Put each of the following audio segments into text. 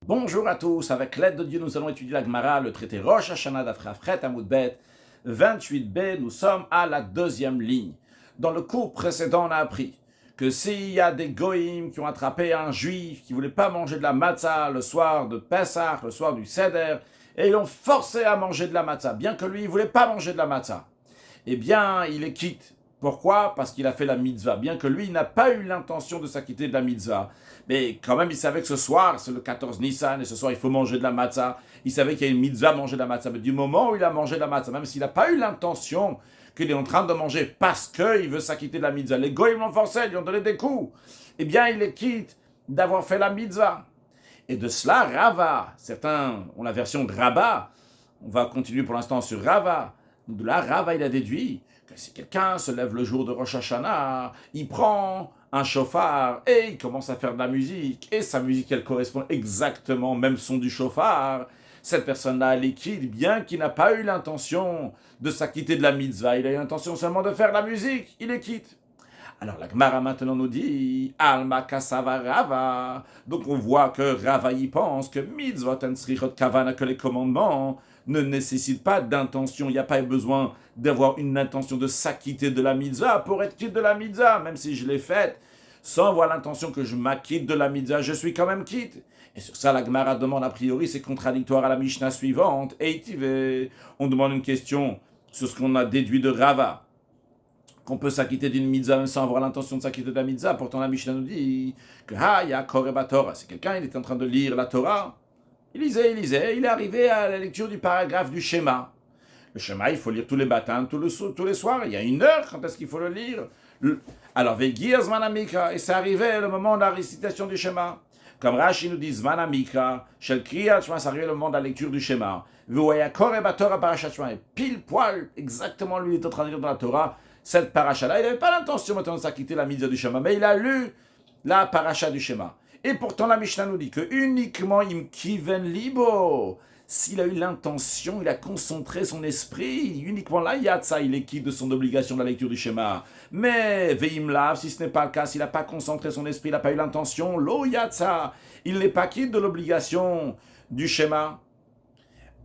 Bonjour à tous, avec l'aide de Dieu, nous allons étudier la Gemara, le traité Rosh Hashanah d'Afrafret Amoud Bet 28b. Nous sommes à la deuxième ligne. Dans le cours précédent, on a appris que s'il y a des goïms qui ont attrapé un juif qui ne voulait pas manger de la matzah le soir de Pessah, le soir du Seder, et ils l'ont forcé à manger de la matzah, bien que lui, il ne voulait pas manger de la matzah, eh bien, il les quitte. Pourquoi ? Parce qu'il a fait la mitzvah, bien que lui, il n'a pas eu l'intention de s'acquitter de la mitzvah. Mais quand même, il savait que ce soir, c'est le 14 Nissan, et ce soir, il faut manger de la matzah. Il savait qu'il y a une mitzvah à manger de la matzah. Mais du moment où il a mangé de la matzah, même s'il n'a pas eu l'intention qu'il est en train de manger parce qu'il veut s'acquitter de la mitzvah, les goïs l'ont forcé, ils lui ont donné des coups, eh bien, il les quitte d'avoir fait la mitzvah. Et de cela, Rava, certains ont la version de Rabba, on va continuer pour l'instant sur Rava. De là, Rava, il a déduit que si quelqu'un se lève le jour de Rosh Hashanah, il prend un chauffard et il commence à faire de la musique, et sa musique, elle correspond exactement au même son du chauffard, cette personne-là, elle est quitte, bien qu'il n'a pas eu l'intention de s'acquitter de la mitzvah, il a eu l'intention seulement de faire de la musique, il est quitte. Alors la Gemara maintenant nous dit Alma Kasava Rava. Donc on voit que Rava y pense que mitzvot en srichot kavana, que les commandements ne nécessitent pas d'intention. Il n'y a pas besoin d'avoir une intention de s'acquitter de la mitzvah pour être quitte de la mitzvah. Même si je l'ai faite sans avoir l'intention que je m'acquitte de la mitzvah, je suis quand même quitte. Et sur ça, la Gemara demande a priori, c'est contradictoire à la Mishnah suivante. Et on demande une question sur ce qu'on a déduit de Rava, qu'on peut s'acquitter d'une mitzvah même sans avoir l'intention de s'acquitter de la mitzvah. Pourtant, la Mishnah nous dit que ya koreba Torah. C'est quelqu'un, il est en train de lire la Torah. Il lisait. Il est arrivé à la lecture du paragraphe du schéma. Le schéma, il faut lire tous les matins, tous les soirs. Il y a une heure, quand est-ce qu'il faut le lire? Alors, Vegir Zmanamika, et c'est arrivé le moment de la récitation du schéma. Comme Rashi nous dit Zmanamika, Shel Kriyat Shema, c'est arrivé le moment de la lecture du schéma. Veoya koreba Torah parashat Shema. Et pile poil, exactement, lui, il est en train de lire dans la Torah cette paracha-là. Il n'avait pas l'intention maintenant de s'acquitter la mitzvah du schéma, mais il a lu la paracha du schéma. Et pourtant, la Mishnah nous dit que uniquement im kiven libo, s'il a eu l'intention, il a concentré son esprit, uniquement là, yatsa, il est quitte de son obligation de la lecture du schéma. Mais veim lav, si ce n'est pas le cas, s'il n'a pas concentré son esprit, il n'a pas eu l'intention, lo yatsa, il n'est pas quitte de l'obligation du schéma.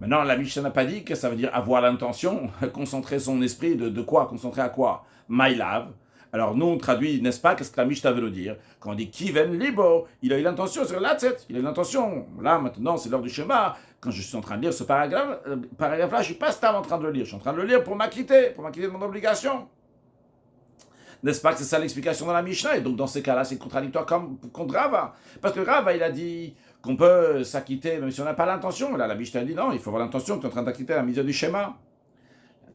Maintenant, la Mishnah n'a pas dit que ça veut dire avoir l'intention, concentrer son esprit, de quoi? Concentrer à quoi? Mailav. Alors nous, on traduit, n'est-ce pas, qu'est-ce que la Mishnah veut nous dire? Quand on dit Kiven Libo, il a eu l'intention sur la tête, il a eu l'intention. Là, maintenant, c'est l'heure du schéma. Quand je suis en train de lire ce paragraphe-là, je ne suis pas stable en train de le lire. Je suis en train de le lire pour m'acquitter de mon obligation. N'est-ce pas que c'est ça l'explication dans la Mishnah? Et donc, dans ces cas-là, c'est contradictoire comme contre Rava. Parce que Rava, il a dit qu'on peut s'acquitter même si on n'a pas l'intention. Là, la Mishnah dit non, il faut avoir l'intention que tu es en train d'acquitter la mise du schéma.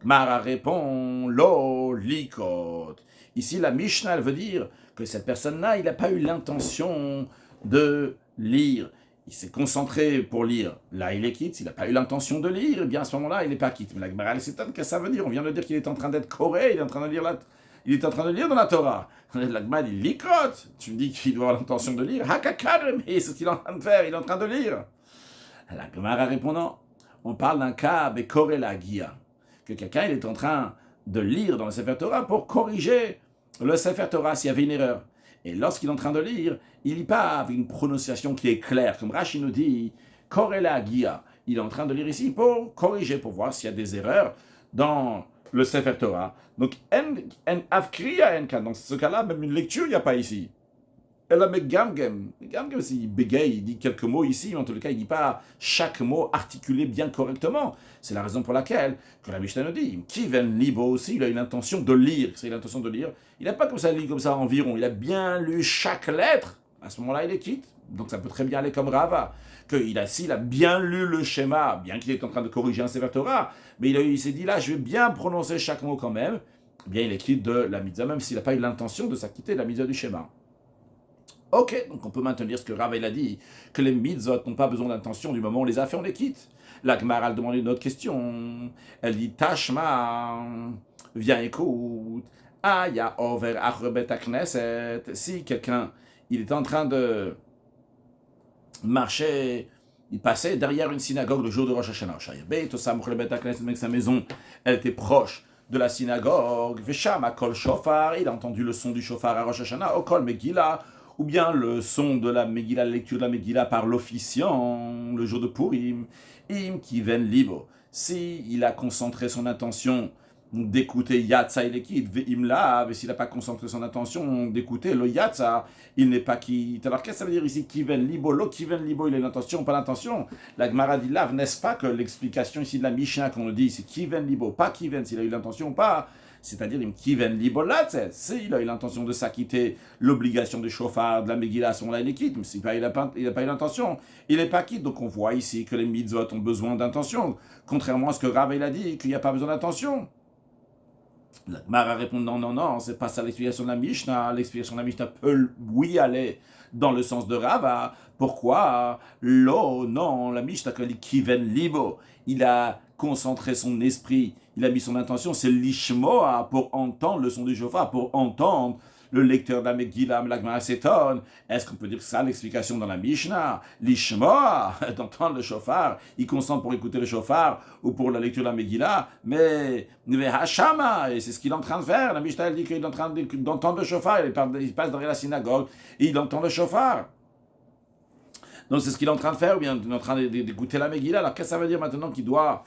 Mara répond lo likot. Ici, la Mishnah, elle veut dire que cette personne-là, il n'a pas eu l'intention de lire. Il s'est concentré pour lire. Là, il est quitte. S'il n'a pas eu l'intention de lire, eh bien à ce moment-là, il n'est pas quitte. Mais la Gemara, c'est qu'est-ce que ça veut dire? On vient de dire qu'il est en train d'être coré, il est en train de lire il est en train de lire dans la Torah. La Gemara dit likot. Tu me dis qu'il doit avoir l'intention de lire. Hakakar, mais c'est ce qu'il est en train de faire. Il est en train de lire. La Gemara répondant, on parle d'un cas de koré la guia, que quelqu'un il est en train de lire dans le Sefer Torah pour corriger le Sefer Torah s'il y avait une erreur. Et lorsqu'il est en train de lire, il lit pas avec une prononciation qui est claire. Comme Rashi nous dit, Korela Gia. Il est en train de lire ici pour corriger, pour voir s'il y a des erreurs dans le Sefer Torah. Donc, en Avkriya Enka, dans ce cas-là, même une lecture, il n'y a pas ici. Elle a Gamgem. Gamgem, il bégaye, il dit quelques mots ici, mais en tout cas, il ne dit pas chaque mot articulé bien correctement. C'est la raison pour laquelle, que la Mishnah nous dit, Kiven Libo aussi, il a une intention de lire. C'est l'intention de lire. Il n'a pas comme ça lu comme ça environ. Il a bien lu chaque lettre. À ce moment-là, il est quitte. Donc ça peut très bien aller comme Rava. S'il a bien lu le schéma, bien qu'il est en train de corriger un Sefer Torah, mais il s'est dit là, je vais bien prononcer chaque mot quand même. Bien, il est quitte de la mitzvah, même s'il n'a pas eu l'intention de s'acquitter de la mitzvah du schéma. Ok, donc on peut maintenir ce que Rav a dit, que les mitzvot n'ont pas besoin d'intention du moment où on les a fait, on les quitte. La Gemara a demandé une autre question. Elle dit Tashma, viens écoute. Ya over achrebet knesset. Si quelqu'un, il est en train de marcher, il passait derrière une synagogue le jour de Rosh Hashanah. Avec sa maison, elle était proche de la synagogue. Vesham kol shofar, il a entendu le son du shofar à Rosh Hashanah. Okol megillah. ou bien le son de la Megillah, la lecture de la Megillah par l'officiant le jour de Purim, im kiven libo. Si il a concentré son attention d'écouter Yatsa et Lekit, ve'im lav, et s'il n'a pas concentré son attention d'écouter le Yatsa, il n'est pas quitte. Alors qu'est-ce que ça veut dire ici kiven libo? Lo kiven libo, il a l'intention, pas l'intention. La Gemara dit lav, n'est-ce pas que l'explication ici de la Mishnah qu'on nous dit, c'est kiven libo, pas kiven, s'il a eu l'intention ou pas. C'est-à-dire, im kiven libo latzet, s'il a eu l'intention de s'acquitter l'obligation du chauffard, de la Megillah, son la quitte, mais s'il n'a pas eu l'intention, il n'est pas quitte. Donc on voit ici que les mitzvot ont besoin d'intention, contrairement à ce que Rav il a dit, qu'il n'y a pas besoin d'intention. La Gemara répond non, c'est pas ça l'explication de la Mishnah. L'explication de la Mishnah peut, oui, aller dans le sens de Rava. Pourquoi? Non, la Mishnah, quand elle dit kiven libo, il a concentré son esprit, il a mis son intention, c'est l'ishmoa, pour entendre le son du chauffard, pour entendre le lecteur de la Megillah. La Gemara s'étonne. Est-ce qu'on peut dire ça l'explication dans la Mishnah? L'ishmoa, d'entendre le chauffard, il concentre pour écouter le chauffard ou pour la lecture de la Megillah, mais Hashama, et c'est ce qu'il est en train de faire. La Mishnah elle dit qu'il est en train d'entendre le chauffard, il passe derrière la synagogue et il entend le chauffard. Donc c'est ce qu'il est en train de faire, ou bien il est en train d'écouter la Megillah. Alors qu'est-ce que ça veut dire maintenant qu'il doit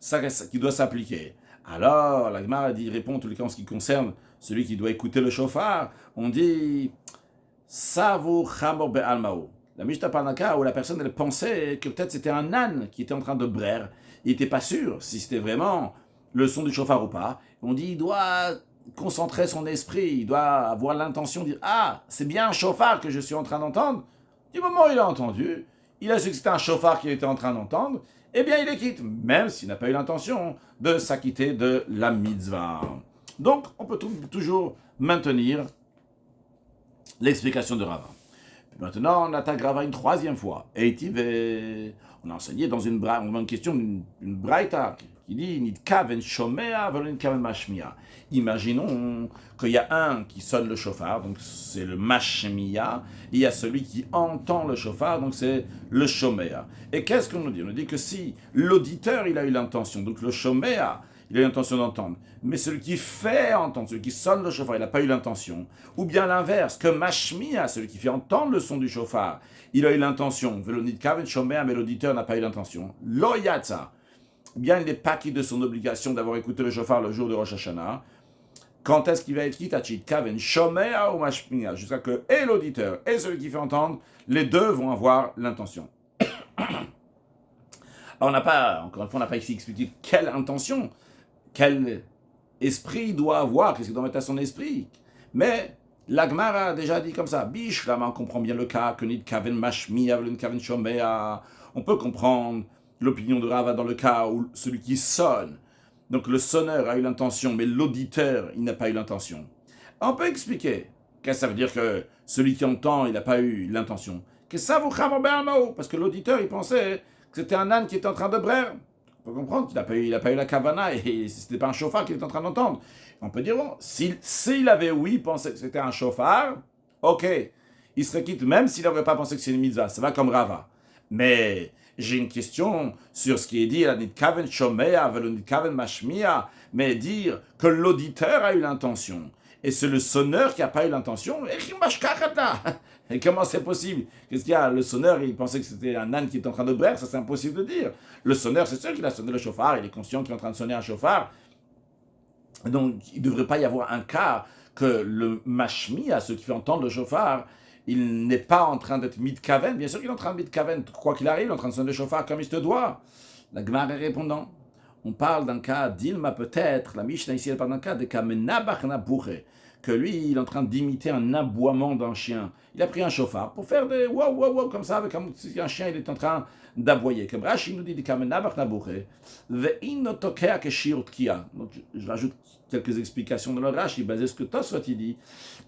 s'appliquer? Alors la Gemara répond en tous les cas en ce qui concerne celui qui doit écouter le chauffard. On dit Savu Chamor Be'almao. La Mishnah parle d'un cas où la personne elle pensait que peut-être c'était un âne qui était en train de braire. Il n'était pas sûr si c'était vraiment le son du chauffard ou pas. On dit il doit concentrer son esprit, il doit avoir l'intention de dire ah, c'est bien un chauffard que je suis en train d'entendre. Du moment où il a entendu, il a su que c'était un chauffard qu'il était en train d'entendre, eh bien il est quitte, même s'il n'a pas eu l'intention de s'acquitter de la mitzvah. Donc, on peut toujours maintenir l'explication de Rava. Puis maintenant, on attaque Rava une troisième fois. On a enseigné dans une question, une braïta, qui dit Nitkaven shomea velonitkaven mashmia. Imaginons qu'il y a un qui sonne le chauffard, donc c'est le mashmia, et il y a celui qui entend le chauffard, donc c'est le shomea. Et qu'est-ce qu'on nous dit? On nous dit que si l'auditeur il a eu l'intention, donc le shomea, il a eu l'intention d'entendre, mais celui qui fait entendre, celui qui sonne le chauffard, il n'a pas eu l'intention, ou bien l'inverse, que mashmia, celui qui fait entendre le son du chauffard, il a eu l'intention, velonitkaven shomea, mais l'auditeur n'a pas eu l'intention, lo yatsa, bien il n'est pas quitte de son obligation d'avoir écouté le chauffard le jour de Rosh Hashanah. Quand est-ce qu'il va être quitte à Kaven Shomea ou Mashmia, jusqu'à que et l'auditeur et celui qui fait entendre, les deux vont avoir l'intention. Alors encore une fois, on n'a pas ici expliqué quelle intention, quel esprit il doit avoir, qu'est-ce qu'il doit mettre à son esprit. Mais la Gemara a déjà dit comme ça, Bishlama, on comprend bien le cas, que Nid Kaven Mashmia, Velun Kaven Shomea, on peut comprendre l'opinion de Rava dans le cas où celui qui sonne, donc le sonneur a eu l'intention, mais l'auditeur, il n'a pas eu l'intention. On peut expliquer. Qu'est-ce que ça veut dire que celui qui entend, il n'a pas eu l'intention? Que ça vous parce que l'auditeur, il pensait que c'était un âne qui était en train de braire. On peut comprendre qu'il n'a pas eu la kavana et c'était pas un chauffard qu'il était en train d'entendre. On peut dire, bon, s'il avait, oui, pensé que c'était un chauffard, ok, il serait quitte, même s'il n'aurait pas pensé que c'est une mitzvah. Ça va comme Rava. Mais j'ai une question sur ce qui est dit, Nitkaven Shomea, Nitkaven Mashmia, mais dire que l'auditeur a eu l'intention, et c'est le sonneur qui n'a pas eu l'intention, et comment c'est possible? Qu'est-ce qu'il y a? Le sonneur, il pensait que c'était un âne qui était en train de braire, ça c'est impossible de dire. Le sonneur, c'est sûr qu'il a sonné le chauffard, il est conscient qu'il est en train de sonner un chauffard, donc il ne devrait pas y avoir un cas que le Mashmia, ceux qui fait entendre le chauffard, il n'est pas en train d'être mitkaven, bien sûr qu'il est en train de mitkaven, quoi qu'il arrive, il est en train de sonner le chauffard comme il se doit. La Gemara est répondant. On parle d'un cas d'Ilma peut-être, la Mishnah ici elle parle d'un cas de Kamenabach Nabouche, que lui il est en train d'imiter un aboiement d'un chien. Il a pris un chauffard pour faire des wow comme ça, avec un chien il est en train d'aboyer. Comme Rashi nous dit de Kamenabach Nabouche, Ve'inotokea Keshir Tkia. Donc je rajoute quelques explications dans le Rashi, basé sur ce que Tosfot il dit,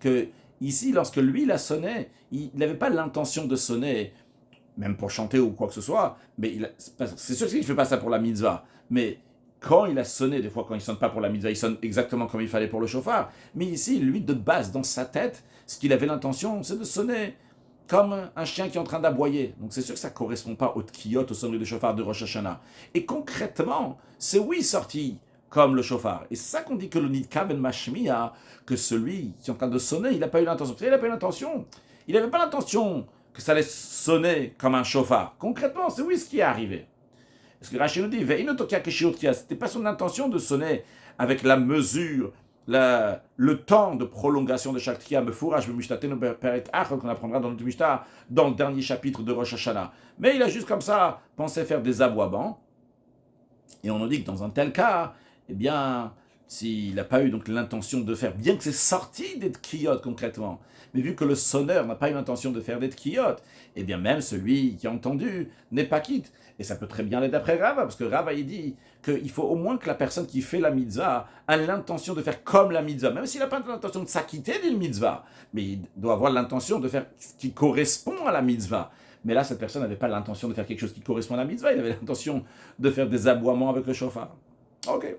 que ici, lorsque lui, il a sonné, il n'avait pas l'intention de sonner, même pour chanter ou quoi que ce soit, mais c'est sûr qu'il ne fait pas ça pour la mitzvah, mais quand il a sonné, des fois quand il ne sonne pas pour la mitzvah, il sonne exactement comme il fallait pour le chauffard, mais ici, lui, de base, dans sa tête, ce qu'il avait l'intention, c'est de sonner comme un chien qui est en train d'aboyer. Donc c'est sûr que ça ne correspond pas au tkiyot, au sonnerie de chauffard de Rosh Hashanah. Et concrètement, c'est oui sorti comme le chauffard. Et c'est ça qu'on dit que le nitkaven mashmiya, que celui qui est en train de sonner, il n'a pas eu l'intention. Il n'a pas eu l'intention. Il n'avait pas l'intention que ça allait sonner comme un chauffard. Concrètement, c'est oui ce qui est arrivé. Parce que Rachid nous dit, c'était pas son intention de sonner avec la mesure, le temps de prolongation de chaque tria, qu'on apprendra dans le Mishnah, dans le dernier chapitre de Rosh Hashanah. Mais il a juste comme ça pensé faire des aboiements. Et on nous dit que dans un tel cas, eh bien, s'il n'a pas eu donc l'intention de faire, bien que c'est sorti des tkiyot concrètement, mais vu que le sonneur n'a pas eu l'intention de faire des tkiyot, eh bien même celui qui a entendu n'est pas quitte. Et ça peut très bien aller d'après Rava, parce que Rava il dit qu'il faut au moins que la personne qui fait la mitzvah a l'intention de faire comme la mitzvah, même s'il n'a pas l'intention de s'acquitter d'une mitzvah, mais il doit avoir l'intention de faire ce qui correspond à la mitzvah. Mais là, cette personne n'avait pas l'intention de faire quelque chose qui correspond à la mitzvah, il avait l'intention de faire des aboiements avec le chauffard. Ok.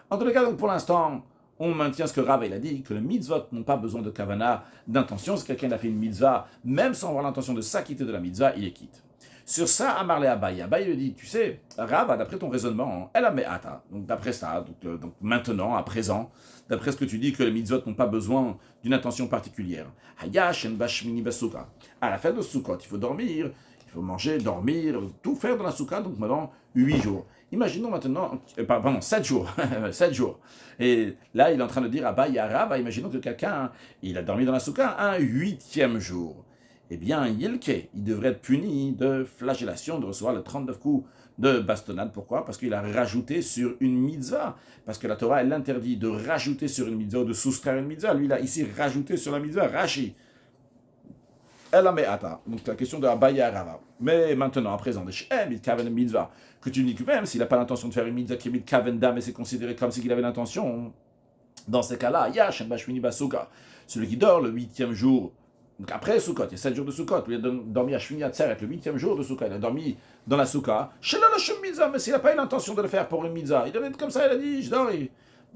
En tous les cas, donc pour l'instant, on maintient ce que Rav il a dit, que les mitzvot n'ont pas besoin de kavana, d'intention. Si quelqu'un a fait une mitzvah, même sans avoir l'intention de s'acquitter de la mitzvah, il est quitte. Sur ça, Amarle Abaye. Abaye lui dit, tu sais, Rav, d'après ton raisonnement, elle a me'ata. Donc d'après ça, donc maintenant, à présent, d'après ce que tu dis que les mitzvot n'ont pas besoin d'une intention particulière. Hayash en bashmini basuka. À la fin de Sukkot, il faut dormir, il faut manger, dormir, tout faire dans la souka, donc pendant 8 jours. Imaginons maintenant, 7 jours, 7 jours. Et là, il est en train de dire à Abaye à Rav, imaginons que quelqu'un, il a dormi dans la souka un 8e jour. Eh bien, Yilke, il devrait être puni de flagellation, de recevoir les 39 coups de bastonnade. Pourquoi? Parce qu'il a rajouté sur une mitzvah. Parce que la Torah, elle l'interdit de rajouter sur une mitzvah ou de soustraire une mitzvah. Lui, il a ici rajouté sur la mitzvah, Rashi. Elle a me'ata. Donc, la question de Abaye à Rava. Mais maintenant, à présent, mitzvah, que tu dis que même s'il n'a pas l'intention de faire une mitzvah qui est kavenda, mais c'est considéré comme s'il avait l'intention, dans ces cas-là, Yash, Bashmini Basuka, celui qui dort le 8e jour. Donc après Sukkot, il y a 7 jours de Sukkot, il a dormi à Shmini Atzeret, le 8e jour de Sukkot, il a dormi dans la Souka, mais s'il n'a pas eu l'intention de le faire pour une mitzvah, il devait être comme ça, il a dit, je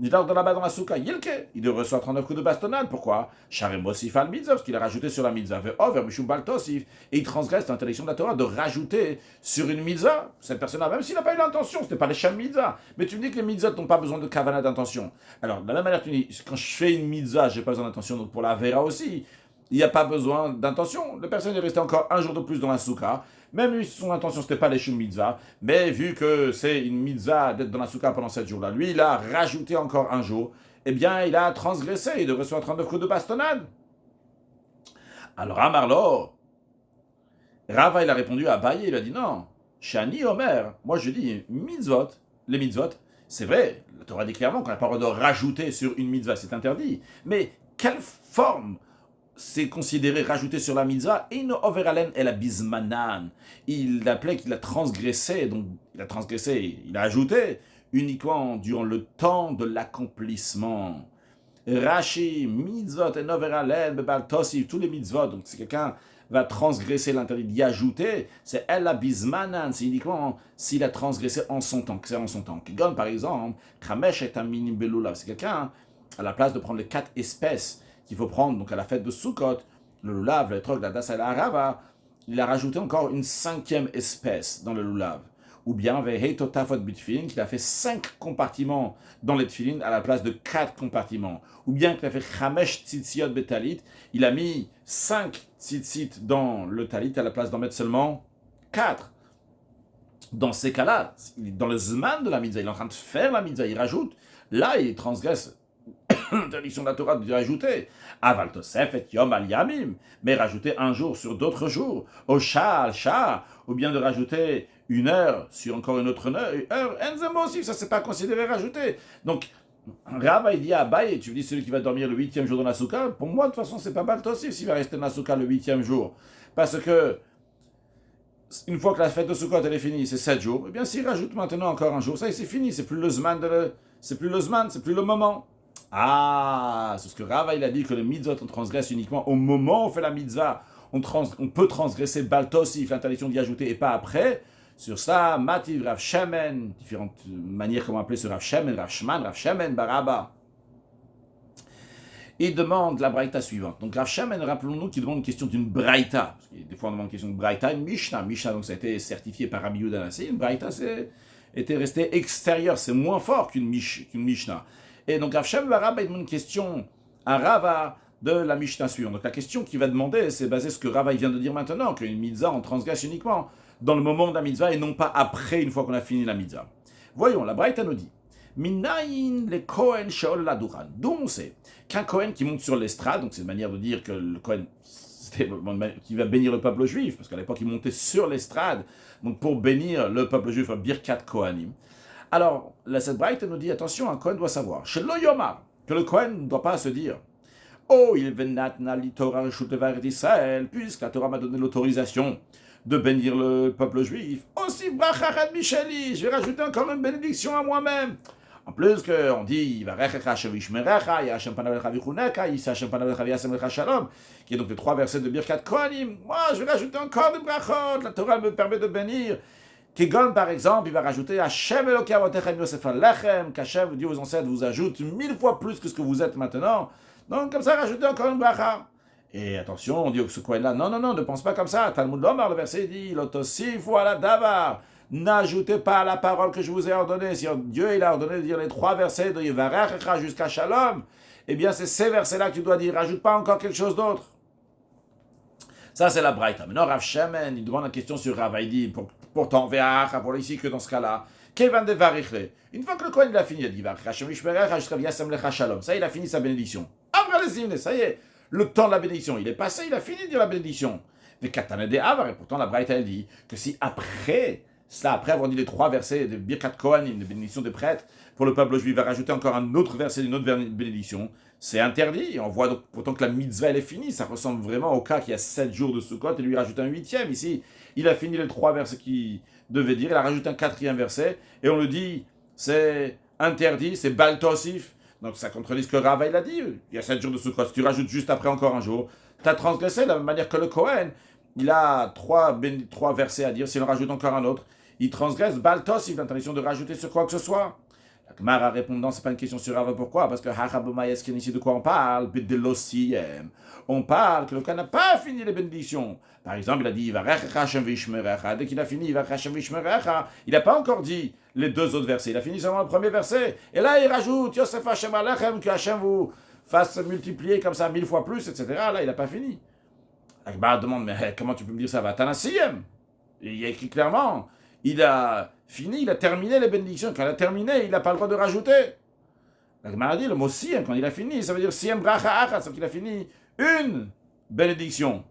dors dans là-bas dans la Souka, Yilke, il devrait recevoir 39 coups de bastonnade, pourquoi? Sharem Mosif al mitzvah, parce qu'il a rajouté sur la mitzvah, Over Mishum Baltosif, et il transgresse l'interdiction de la Torah de rajouter sur une mitzvah, cette personne-là, même s'il n'a pas eu l'intention, ce n'est pas les Shem mitzvah, mais tu me dis que les mitzvahs n'ont pas besoin de kavana d'intention. Alors, de la même manière, tu dis, quand je fais une mitzvah, je n'ai pas besoin d'intention, donc pour la vera aussi, il n'y a pas besoin d'intention. La personne est restée encore un jour de plus dans la souka. Même lui, son intention, ce n'était pas les shum mitzvah. Mais vu que c'est une mitzvah d'être dans la souka pendant 7 jours-là, lui, il a rajouté encore un jour. Eh bien, il a transgressé. Il devrait recevoir 39 coups de bastonnade. Alors, Amarlo, Rava, il a répondu à Abaye. Il a dit non. Shani Omer. Moi, je dis mitzvot. Les mitzvot, c'est vrai. La Torah dit clairement qu'on n'a pas le droit de rajouter sur une mitzvah. C'est interdit. Mais quelle forme c'est considéré rajouté sur la mitzvah, et no overalen et la bismanan. Il appelait qu'il a transgressé, donc il a ajouté uniquement durant le temps de l'accomplissement. Rashi, mitzvot et overalen, bebal tosif, tous les mitzvot, donc si quelqu'un va transgresser l'interdit d'y ajouter, c'est el la bismanan, c'est uniquement s'il a transgressé en son temps, que c'est en son temps. Kigon par exemple, kramesh et un minim belula, c'est quelqu'un, à la place de prendre les 4 espèces qu'il faut prendre donc à la fête de Sukkot, le lulav, le trog, la dassa et la harava, il a rajouté encore une 5e espèce dans le lulav. Ou bien, veheitotafot bitfilin, qu'il a fait 5 compartiments dans les tfilin à la place de 4 compartiments. Ou bien qu'il a fait chamesh tzitziot betalit, il a mis 5 tzitzit dans le talit à la place d'en mettre seulement 4. Dans ces cas-là, dans le zman de la mitzvah, il est en train de faire la mitzvah, il rajoute, là il transgresse l'interdiction de la Torah de rajouter Aval Tosef et Yom al Yamim, mais rajouter un jour sur d'autres jours, au Shah, ou bien de rajouter une heure sur encore une autre heure, Enzemo aussi, ça c'est pas considéré rajouter. Donc, Rava il dit à Abaye, tu me dis celui qui va dormir le 8e jour dans la souka, pour moi de toute façon c'est pas mal aussi s'il va rester dans la souka le 8e jour, parce que une fois que la fête de Sukkot elle est finie, c'est 7 jours, et bien s'il rajoute maintenant encore un jour, ça c'est fini, c'est plus le zman, c'est plus le moment. Ah, c'est ce que Rava il a dit que le mitzvot on transgresse uniquement au moment où on fait la mitzvah. On peut transgresser baltosif, l'interdiction d'y ajouter, et pas après. Sur ça, Mativ Rav Shemen, différentes manières comment appeler ce Rav Shemen, Rav Shman, Rav Shemen, Baraba. Il demande la braïta suivante. Donc Rav Shemen, rappelons-nous qu'il demande une question d'une braïta. Parce que des fois on demande une question de braïta, une Mishnah. Mishnah, donc ça a été certifié par Rabbi Yehuda Hanassi. Une braïta, était resté extérieur, c'est moins fort qu'une Mishnah. Et donc Rav Shemen Baraba, il demande une question à Rava de la Mishnah suivante. Donc la question qu'il va demander, c'est basé sur ce que Rava vient de dire maintenant, qu'une mitzvah, on transgresse uniquement dans le moment de la mitzvah et non pas après, une fois qu'on a fini la mitzvah. Voyons, la Braïta nous dit, Minayin le Kohen sheol la duran. D'où on sait qu'un Kohen qui monte sur l'estrade, donc c'est une manière de dire que le Kohen qui va bénir le peuple juif, parce qu'à l'époque il montait sur l'estrade, donc pour bénir le peuple juif, Birkat Kohanim. Alors, cette Braïta nous dit, attention, un Kohen doit savoir, chez lo yomar, que le Kohen ne doit pas se dire, oh, il venat li Torah reshut levaret d'Israël, puisque la Torah m'a donné l'autorisation de bénir le peuple juif. Aussi, brachachat micheli, je vais rajouter encore une bénédiction à moi-même. En plus qu'on dit, qui est donc les 3 versets de Birkat Kohanim. Moi, je vais rajouter encore des brachot. La Torah me permet de bénir. Kegon, par exemple, il va rajouter Hashem Elokai Avotechem Yosef Alechem, qu'Hashem, Dieu aux ancêtres, vous ajoute 1000 fois plus que ce que vous êtes maintenant. Donc, comme ça, rajoutez encore une bracha. Et attention, on dit que ce Kohen-là, non, ne pense pas comme ça. Talmud Lomar, le verset dit, Lotosifu ala davar. N'ajoutez pas à la parole que je vous ai ordonnée. Si Dieu il a ordonné de dire les 3 versets de Yivarechecha jusqu'à Shalom, eh bien c'est ces versets-là que tu dois dire. Rajoute pas encore quelque chose d'autre. Ça c'est la Braïta. Maintenant Rav Shemen, il demande une question sur Rav. Il dit, pourtant, pour ici que dans ce cas-là, Kevan de Varichle. Une fois que le Kohen il a fini, il dit Shalom. Ça il a fini sa bénédiction. Après les hymnes, ça y est, le temps de la bénédiction, il est passé, il a fini de dire la bénédiction. Mais Katane de Avar, et pourtant la Braïta elle dit que si après avoir dit les 3 versets de Birkat Kohanim, de bénédiction des prêtres, pour le peuple juif, il va rajouter encore un autre verset d'une autre bénédiction, c'est interdit. Et on voit donc pourtant que la mitzvah elle est finie. Ça ressemble vraiment au cas qui a 7 jours de Sukkot et lui rajoute un 8e. Ici, il a fini les 3 versets qu'il devait dire, il a rajouté un 4e verset, et on le dit, c'est interdit, c'est baltosif. Donc ça contredit ce que Rava il a dit. Il y a 7 jours de Sukkot, si tu rajoutes juste après encore un jour, tu as transgressé de la même manière que le Kohen. Il a 3 versets à dire, s'il en rajoute encore un autre, il transgresse Baltos, il a l'intention de rajouter sur quoi que ce soit. La Gemara répondant, c'est pas une question sur Rava, pourquoi? Parce que ici de quoi on parle? On parle que le cas n'a pas fini les bénédictions. Par exemple, il a dit dès qu'il a fini, il n'a pas encore dit les 2 autres versets, il a fini seulement le premier verset. Et là, il rajoute Yosef Hashem Alechem, que Hashem vous fasse multiplier comme ça 1000 fois plus, etc. Là, il n'a pas fini. La Gemara demande, mais comment tu peux me dire ça? Va, t'as un 6e. Il y a écrit clairement. Il a fini, il a terminé les bénédictions. Quand il a terminé, il n'a pas le droit de rajouter. La Gemara dit, le mot siem, quand il a fini, ça veut dire siem bracha achat, c'est qu'il a fini une bénédiction.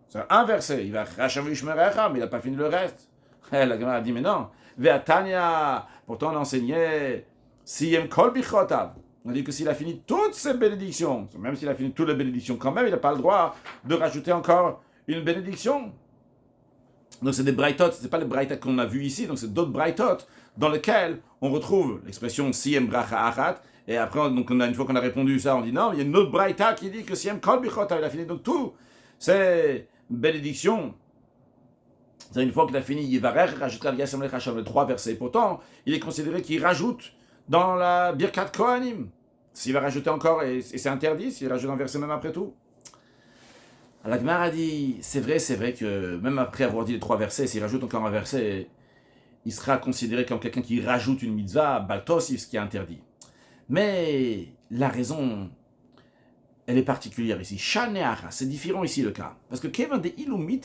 C'est un verset. Il va Hashem vishmerecha, mais il n'a pas fini le reste. La Gemara dit, mais non. Ve'atanya, pourtant on enseignait siem kol bichotav. On dit que s'il a fini toutes ses bénédictions, même s'il a fini toutes les bénédictions, quand même, il n'a pas le droit de rajouter encore une bénédiction. Donc c'est des braïtot, ce n'est pas les braïtot qu'on a vus ici, donc c'est d'autres braïtot dans lesquels on retrouve l'expression siem bracha achat, et après, donc une fois qu'on a répondu ça, on dit non, il y a une autre braïta qui dit que siem kol bichota, il a fini donc tout, c'est bénédiction. C'est une fois qu'il a fini, il va rajouter les 3 versets, pourtant, il est considéré qu'il rajoute dans la Birkat Kohanim. S'il va rajouter encore, et c'est interdit, s'il rajoute un verset même après tout. La Gemara a dit, c'est vrai que même après avoir dit les 3 versets, s'il rajoute encore un verset, il sera considéré comme quelqu'un qui rajoute une mitzvah, baltosif, ce qui est interdit. Mais la raison, elle est particulière ici. Shaneacha, c'est différent ici le cas. Parce que Kevin de Ilumit,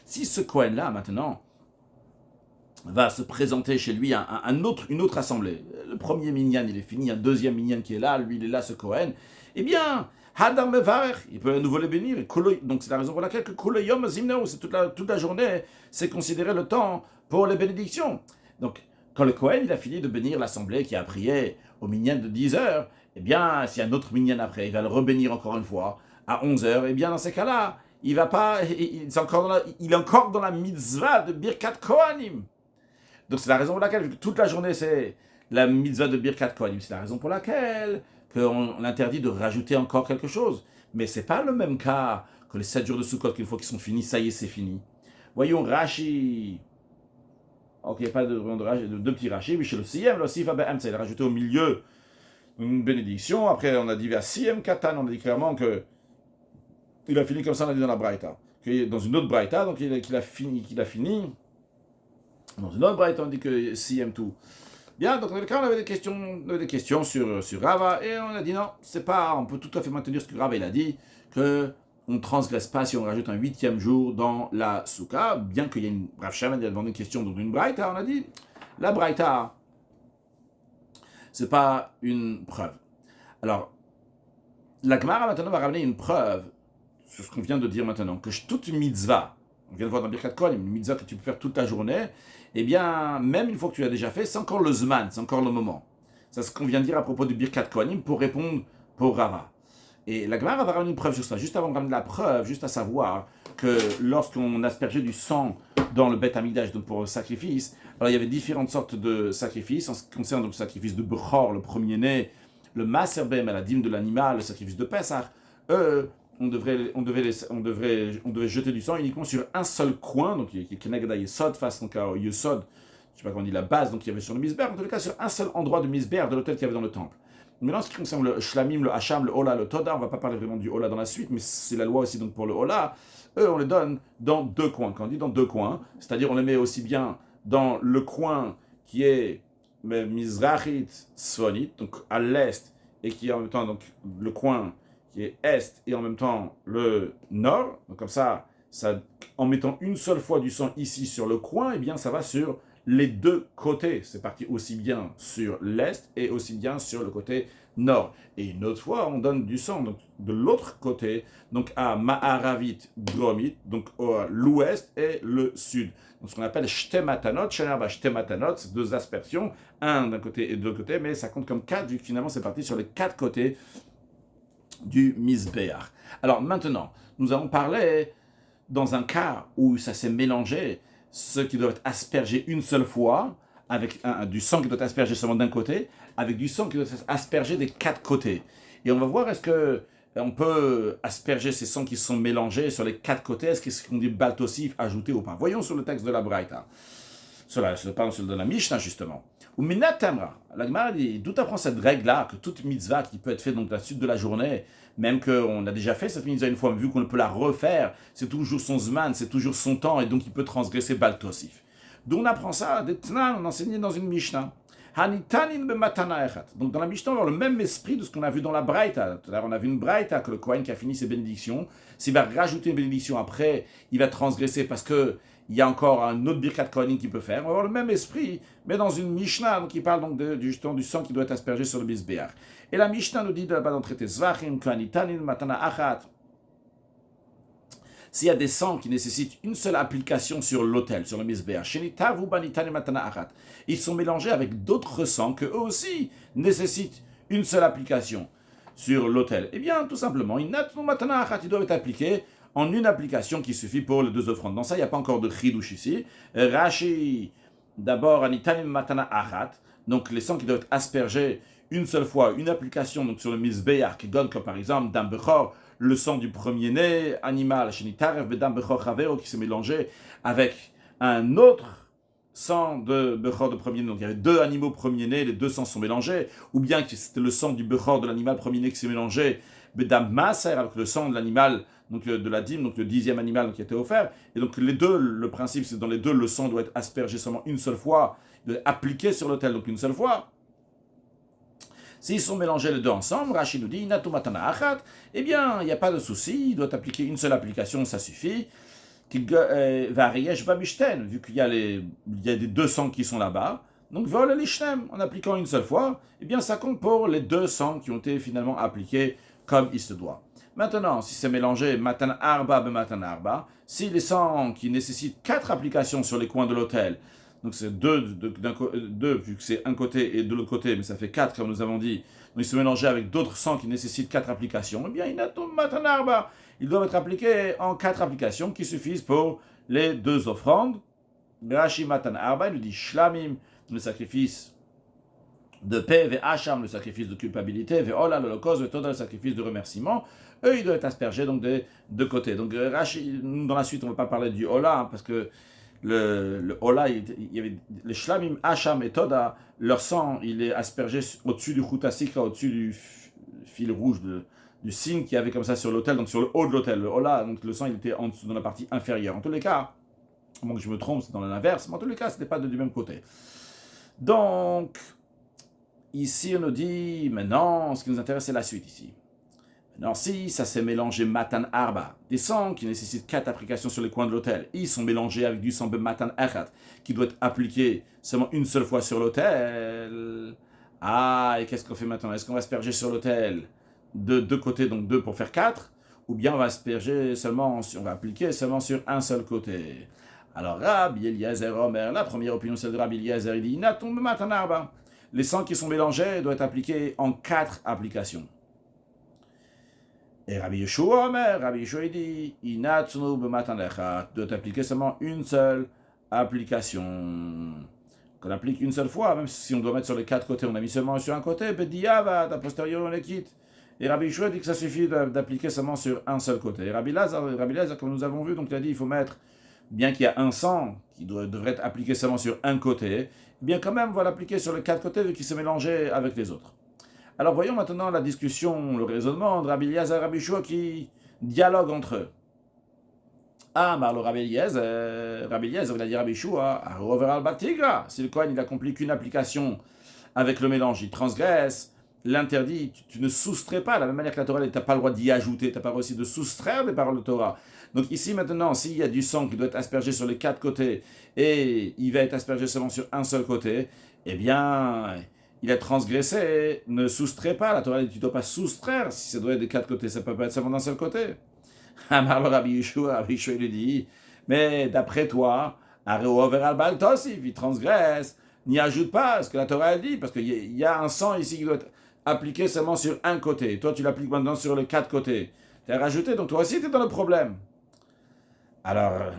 si ce Kohen-là, maintenant, va se présenter chez lui une autre assemblée, le premier minyan, il est fini, un deuxième minyan qui est là, lui, il est là, ce Kohen, eh bien, Hadar Mevarech, il peut à nouveau les bénir. Donc c'est la raison pour laquelle que Kol Yom Zimneu, c'est toute la journée, c'est considéré le temps pour les bénédictions. Donc quand le Kohen il a fini de bénir l'assemblée qui a prié au minyan de 10 heures, eh bien s'il y a un autre minyan après, il va le rebénir encore une fois à 11 heures, eh bien dans ces cas-là, il va pas, il est encore dans la mitzvah de Birkat Kohanim. Donc c'est la raison pour laquelle toute la journée c'est la mitzvah de Birkat Kohanim. C'est la raison pour laquelle qu'on interdit de rajouter encore quelque chose. Mais ce n'est pas le même cas que les 7 jours de Sukkot, qu'une fois qu'ils sont finis, ça y est, c'est fini. Voyons Rashi. Ok, il n'y a pas de deux petits Rashi, mais chez le Siyem, le Sifa Be'em, il a rajouté au milieu une bénédiction. Après, on a dit vers Siyem Katan, on a dit clairement que il a fini comme ça, on a dit dans la Braïta. Dans une autre Braïta, donc qu'il a fini. Dans une autre Braïta, on dit que Siyem tout. Bien, donc dans le cas, on avait des questions sur Rava, et on a dit non, c'est pas, on peut tout à fait maintenir ce que Rava il a dit, que on ne transgresse pas si on rajoute un 8e jour dans la Souka, bien qu'il y ait une Rav Shaman, il a demandé une question dans une Braïta, on a dit, la Braïta, c'est pas une preuve. Alors, la Gemara maintenant va ramener une preuve sur ce qu'on vient de dire maintenant, que toute mitzvah, on vient de voir dans Birkat Kohanim, une mitzvah que tu peux faire toute la journée, eh bien, même une fois que tu l'as déjà fait, c'est encore le zman, c'est encore le moment. C'est ce qu'on vient de dire à propos du Birkat Kohanim pour répondre pour Rava. Et la Gemara va ramener une preuve sur ça. Juste avant de ramener la preuve, juste à savoir que lorsqu'on aspergeait du sang dans le Beth Amikdash, donc pour le sacrifice, alors il y avait différentes sortes de sacrifices. En ce qui concerne donc le sacrifice de Bechor, le premier-né, le Maser Behem, la dîme de l'animal, le sacrifice de Pessah, on devait jeter du sang uniquement sur un seul coin, donc qui est Kenegda Yesod, face donc à Yesod, je sais pas comment on dit, la base, donc il y avait sur le Misber, en tout cas sur un seul endroit de Misber de l'autel qu'il y avait dans le temple. Maintenant, ce qui concerne le Shlamim, le Hacham, le Ola, le Toda, on va pas parler vraiment du Ola dans la suite, mais c'est la loi aussi donc pour le Ola, eux on les donne dans deux coins. Quand on dit dans deux coins, c'est-à-dire on les met aussi bien dans le coin qui est Mizrachit Tzfonit, donc à l'est, et qui est en même temps donc le coin qui est est et en même temps le nord. Donc comme ça, en mettant une seule fois du sang ici sur le coin, eh bien ça va sur les deux côtés. C'est parti aussi bien sur l'est et aussi bien sur le côté nord. Et une autre fois, on donne du sang donc, de l'autre côté, donc à Ma'aravit Dromit, donc à l'ouest et le sud. Donc ce qu'on appelle Shtematanot, Shtematanot, c'est deux aspersions, un d'un côté et de l'autre côté, mais ça compte comme 4, vu que finalement c'est parti sur les 4 côtés du Mizbeach. Alors maintenant, nous allons parler dans un cas où ça s'est mélangé, ce qui doit être aspergé une seule fois, avec du sang qui doit être aspergé seulement d'un côté, avec du sang qui doit être aspergé des 4 côtés. Et on va voir est-ce que on peut asperger ces sangs qui sont mélangés sur les 4 côtés, est-ce qu'on dit baltosif ajouté ou pas. Voyons sur le texte de la Braïta. Cela se parle de la Mishnah justement. Ou Minatamra, la Gemara dit, d'où apprend cette règle-là, que toute mitzvah qui peut être faite donc la suite de la journée, même qu'on a déjà fait cette mitzvah une fois, mais vu qu'on peut la refaire, c'est toujours son zman, c'est toujours son temps, et donc il peut transgresser baltosif. D'où on apprend ça, des Tnan, on enseignait dans une Mishnah. Hanitanin bematana echat. Donc dans la Mishnah, on va avoir le même esprit de ce qu'on a vu dans la Braïta. Tout à l'heure, on a vu une Braïta, que le Kohen qui a fini ses bénédictions, s'il va rajouter une bénédiction après, il va transgresser parce que il y a encore un autre Birkat Kohanim qu'il peut faire. On va avoir le même esprit, mais dans une Mishnah qui parle donc justement du sang qui doit être aspergé sur le Mizbeach. Et la Mishnah nous dit là-bas dans le traité Zvachim, Kohanitanin matana achat. S'il y a des sangs qui nécessitent une seule application sur l'autel, sur le Mizbeach, ils sont mélangés avec d'autres sangs que eux aussi nécessitent une seule application sur l'autel. Eh bien, tout simplement, ils doivent être appliqués en une application qui suffit pour les 2 offrandes. Dans ça, il n'y a pas encore de chidouche ici. Rashi, d'abord, anitanim matana achat, donc les sangs qui doivent être aspergés une seule fois, une application donc sur le Mizbeach, qui donne comme par exemple d'un Bechor, le sang du premier-né animal, qui s'est mélangé avec un autre sang de Bechor de premier-né. Donc il y avait 2 animaux premiers-nés, les 2 sangs sont mélangés, ou bien que c'était le sang du Bechor de l'animal premier-né qui s'est mélangé, Bedam Maser, avec le sang de l'animal, donc de la dîme, donc le 10e animal donc, qui a été offert. Et donc les deux, le principe c'est que dans les deux, le sang doit être aspergé seulement une seule fois, doit être appliqué sur l'autel donc une seule fois. S'ils sont mélangés les deux ensemble, Rachid nous dit, Natumatana achat, eh bien, il n'y a pas de souci, il doit appliquer une seule application, ça suffit. Vu qu'il y a des 200 qui sont là-bas, donc vol l'ishnem, en appliquant une seule fois, eh bien, ça compte pour les 200 qui ont été finalement appliqués comme il se doit. Maintenant, si c'est mélangé matan arba be matan arba, si les sangs qui nécessitent 4 applications sur les coins de l'autel, donc c'est 2 vu que c'est un côté et de l'autre côté, mais ça fait 4 comme nous avons dit, donc ils se mélangent avec d'autres sangs qui nécessitent 4 applications, eh bien ils doivent être appliqués en 4 applications qui suffisent pour les 2 offrandes. Rashi matan arba, il nous dit shlamim, le sacrifice de paix, ve hacham, le sacrifice de culpabilité, ve ola, l'holocauste, ve toda, le sacrifice de remerciement. Eux, ils doivent être aspergés donc des 2 côtés. Donc Rashi, dans la suite, on ne va pas parler du ola, parce que le Ola, il y avait les Shlamim, Hacham et Toda, leur sang, il est aspergé au-dessus du Choutasikra, au-dessus du fil rouge, du signe qu'il y avait comme ça sur l'autel, donc sur le haut de l'autel. Le Ola, donc le sang, il était en dessous, dans la partie inférieure. En tous les cas, bon que je me trompe, c'est dans l'inverse, mais en tous les cas, ce n'était pas du même côté. Donc, ici, on nous dit, maintenant, ce qui nous intéresse, c'est la suite ici. Maintenant, si ça s'est mélangé matan arba, des sangs qui nécessitent 4 applications sur les coins de l'autel, ils sont mélangés avec du sang matan echat, qui doit être appliqué seulement une seule fois sur l'autel. Ah, et qu'est-ce qu'on fait maintenant? Est-ce qu'on va asperger sur l'autel de deux côtés, donc 2 pour faire 4, ou bien on va asperger seulement, on va appliquer seulement sur un seul côté? Alors, Rabbi Eliezer Omer, la première opinion, c'est de Rabbi Eliezer, il dit, natum matan arba. Les sangs qui sont mélangés doivent être appliqués en 4 applications. Et Rabbi Yeshua dit, Inatsunu b'matan echat, doit appliquer seulement une seule application. Qu'on applique une seule fois, même si on doit mettre sur les 4 côtés, on a mis seulement sur un côté, b'diyavad, a posteriori on les quitte. Et Rabbi Yeshua dit que ça suffit d'appliquer seulement sur un seul côté. Et Rabbi Lazar, comme nous avons vu, donc il a dit, il faut mettre, bien qu'il y a un sang qui devrait être appliqué seulement sur un côté, bien quand même, on va l'appliquer sur les 4 côtés vu qu'il s'est mélangé avec les autres. Alors voyons maintenant la discussion, le raisonnement de Rabbi Eliezer et Rabbi Yeshua qui dialoguent entre eux. Ah, mais alors Rabbi Eliezer, il a dit Rabbi Yeshua, si le Kohen il n'accomplit qu'une application avec le mélange, il transgresse l'interdit, tu ne soustrais pas, de la même manière que la Torah, tu n'as pas le droit d'y ajouter, tu n'as pas le droit aussi de soustraire des paroles de Torah. Donc ici maintenant, s'il y a du sang qui doit être aspergé sur les 4 côtés et il va être aspergé seulement sur un seul côté, eh bien, il a transgressé, ne soustrait pas. La Torah dit, tu ne dois pas soustraire si ça doit être des 4 côtés, ça ne peut pas être seulement d'un seul côté. Alors Rabbi Yeshua lui dit, mais d'après toi, il transgresse, n'y ajoute pas ce que la Torah dit, parce qu'il y a un sang ici qui doit être appliqué seulement sur un côté. Toi, tu l'appliques maintenant sur les 4 côtés. Tu as rajouté, donc toi aussi, tu es dans le problème. Alors,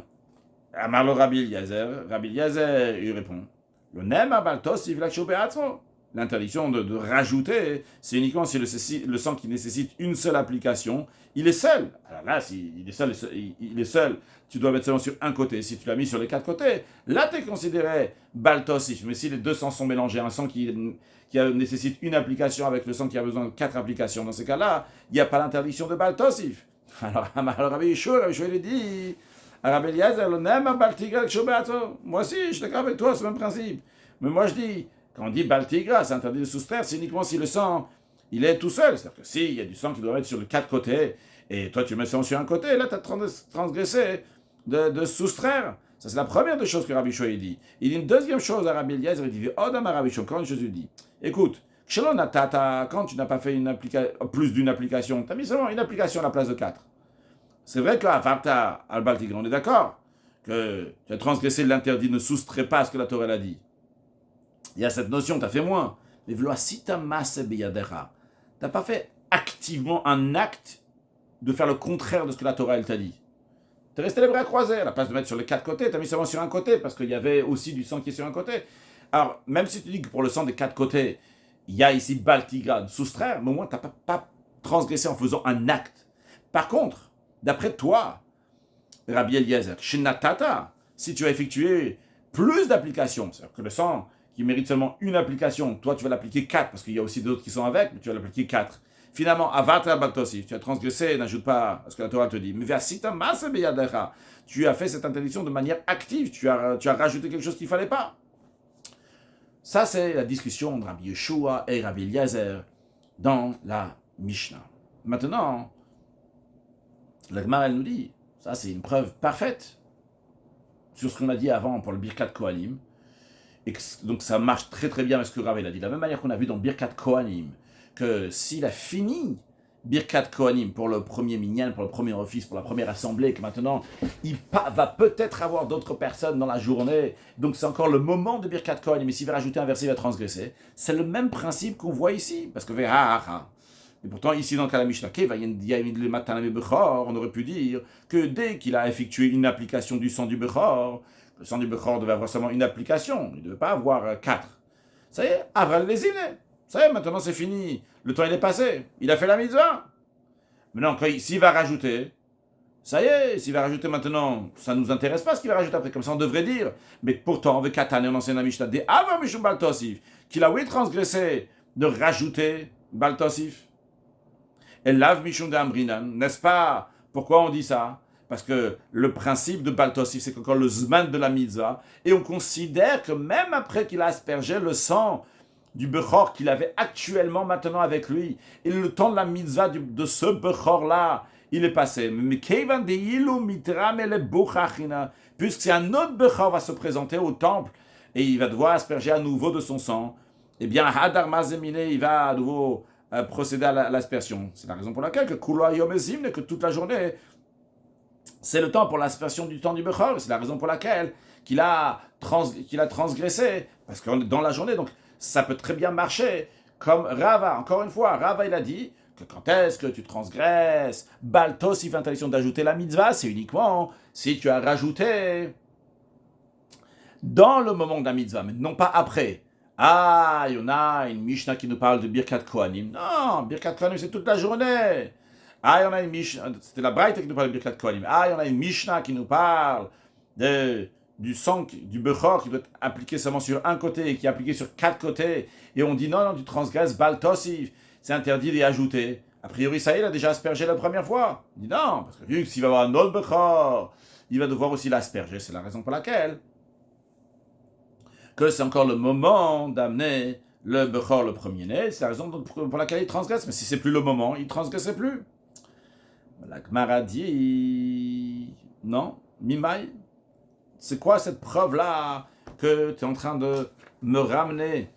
Amarlo Rabbi Eliezer, il répond, le nem abaltos ivlaksho be'atzmo. L'interdiction de rajouter, c'est uniquement si le sang qui nécessite une seule application, il est seul. Alors là, s'il est seul, tu dois mettre seulement sur un côté. Si tu l'as mis sur les 4 côtés, là, tu es considéré baltosif. Mais si les deux sangs sont mélangés, un sang qui nécessite une application avec le sang qui a besoin de 4 applications, dans ces cas-là, il n'y a pas l'interdiction de baltosif. Alors Rabbi Yeshua, il dit, Rabbi Eliezer, le nem baltigal shobato. Moi aussi, je suis d'accord avec toi, c'est le même principe. Mais moi, je dis, quand on dit baltigra, c'est interdit de soustraire, c'est uniquement si le sang, il est tout seul. C'est-à-dire que s'il y a du sang qui doit être sur les 4 côtés, et toi tu mets ça sur un côté, là tu as transgressé de soustraire. Ça c'est la première des choses que Rabbi Yeshua dit. Il dit une deuxième chose à Rabbi Eliezer, il dit, Odam à Rabbi Yeshua, quand Jésus dit, écoute, quand tu n'as pas fait plus d'une application, tu as mis seulement une application à la place de 4. C'est vrai que là, Farta al-Baltigra, on est d'accord que tu as transgressé l'interdit, ne soustrais pas à ce que la Torah a dit. Il y a cette notion, tu as fait moins. Mais tu n'as pas fait activement un acte de faire le contraire de ce que la Torah elle t'a dit. Tu es resté les bras croisés. À la place de mettre sur les 4 côtés, tu as mis seulement sur un côté, parce qu'il y avait aussi du sang qui est sur un côté. Alors, même si tu dis que pour le sang des 4 côtés, il y a ici baltiga, de soustraire, mais au moins tu n'as pas transgressé en faisant un acte. Par contre, d'après toi, Rabbi Eliezer, Shinatata, si tu as effectué plus d'applications, c'est-à-dire que le sang qui mérite seulement une application, toi tu vas l'appliquer 4, parce qu'il y a aussi d'autres qui sont avec, mais tu vas l'appliquer 4. Finalement, avatra baltosif, tu as transgressé, n'ajoute pas à ce que la Torah te dit. Mais versita masa beyadecha, tu as fait cette interdiction de manière active, tu as rajouté quelque chose qu'il ne fallait pas. Ça, c'est la discussion de Rabbi Yeshua et Rabbi Eliezer dans la Mishnah. Maintenant, la Gemara, elle nous dit, ça c'est une preuve parfaite sur ce qu'on a dit avant pour le Birkat Kohanim. Et donc ça marche très très bien avec ce que Rav a dit. De la même manière qu'on a vu dans Birkat Kohanim, que s'il a fini Birkat Kohanim pour le premier minyan, pour le premier office, pour la première assemblée, que maintenant il va peut-être avoir d'autres personnes dans la journée, donc c'est encore le moment de Birkat Kohanim, mais s'il va rajouter un verset, il va transgresser. C'est le même principe qu'on voit ici, parce que et pourtant, ici dans le cas de la Mishnah, on aurait pu dire que dès qu'il a effectué une application du sang du Bechor, le sang du Bechor devait avoir seulement une application, il ne devait pas avoir 4. Ça y est, Avral les iné. Ça y est, maintenant c'est fini. Le temps il est passé. Il a fait la mitzvah. Maintenant, s'il va rajouter, ça y est, s'il va rajouter maintenant, ça ne nous intéresse pas ce qu'il va rajouter après. Comme ça on devrait dire. Mais pourtant, avec Katan, on enseigne la Mishnah, des Avar Mishum Baltosif, qu'il a oui transgressé de rajouter Baltosif. Et lave Mishum de Ambrinan, n'est-ce pas? Pourquoi on dit ça? Parce que le principe de Baltosif, c'est qu'encore le Zman de la mitzvah, et on considère que même après qu'il a aspergé le sang du Bechor qu'il avait actuellement maintenant avec lui, et le temps de la mitzvah de ce Bechor-là, il est passé. Mais puisque un autre Bechor va se présenter au temple, et il va devoir asperger à nouveau de son sang, eh bien, Hadar Mazemine, il va à nouveau procéder à l'aspersion. C'est la raison pour laquelle que toute la journée, c'est le temps pour l'aspersion du temps du Bechor. C'est la raison pour laquelle qu'il a transgressé. Parce que dans la journée, donc, ça peut très bien marcher. Comme Rava, encore une fois, Rava, il a dit que quand est-ce que tu transgresses Baltosif, interdiction d'ajouter la mitzvah, c'est uniquement si tu as rajouté dans le moment de la mitzvah, mais non pas après. Ah, il y en a une Mishnah qui nous parle de Birkat Kohanim. Non, Birkat Kohanim, c'est toute la journée. Ah, il y en a une Mishnah, c'était la Braïta qui nous parle de Birkat Kohanim. Ah, il y en a une Mishnah qui nous parle du sang, du Bechor qui doit être appliqué seulement sur un côté et qui est appliqué sur 4 côtés. Et on dit non, tu transgresses Baltosif. C'est interdit d'y ajouter. A priori, ça y est, il a déjà aspergé la première fois. Il dit non, parce que vu que s'il va avoir un autre Bechor, il va devoir aussi l'asperger. C'est la raison pour laquelle que c'est encore le moment d'amener le Bechor, le premier-né. C'est la raison pour laquelle il transgresse. Mais si c'est plus le moment, il ne transgresse plus. La Gemara dit non, Mimaï, c'est quoi cette preuve-là que tu es en train de me ramener